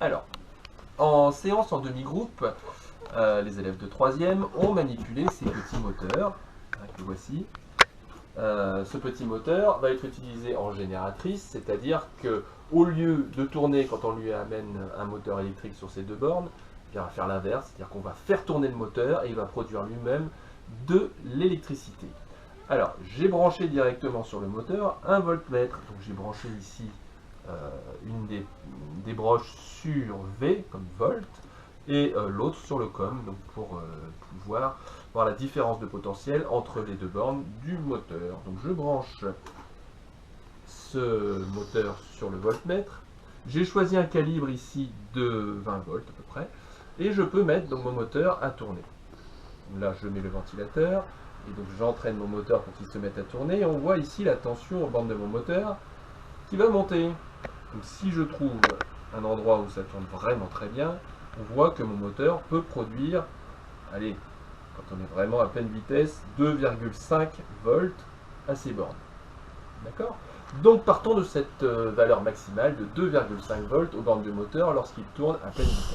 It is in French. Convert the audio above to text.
Alors, en séance en demi-groupe, les élèves de 3e ont manipulé ces petits moteurs, que voici. Ce petit moteur va être utilisé en génératrice, c'est-à-dire que au lieu de tourner quand on lui amène un moteur électrique sur ces deux bornes, il va faire l'inverse, c'est-à-dire qu'on va faire tourner le moteur et il va produire lui-même de l'électricité. Alors, j'ai branché directement sur le moteur un voltmètre, donc j'ai branché ici une des broches sur V comme volt et l'autre sur le COM, donc pour pouvoir voir la différence de potentiel entre les deux bornes du moteur. Donc je branche ce moteur sur le voltmètre. J'ai choisi un calibre ici de 20 volts à peu près et je peux mettre donc mon moteur à tourner. Là je mets le ventilateur et donc j'entraîne mon moteur pour qu'il se mette à tourner et on voit ici la tension aux bornes de mon moteur qui va monter. Donc si je trouve un endroit où ça tourne vraiment très bien, on voit que mon moteur peut produire, allez, quand on est vraiment à pleine vitesse, 2,5 volts à ces bornes. D'accord? Donc partons de cette valeur maximale de 2,5 volts aux bornes de moteur lorsqu'il tourne à pleine vitesse.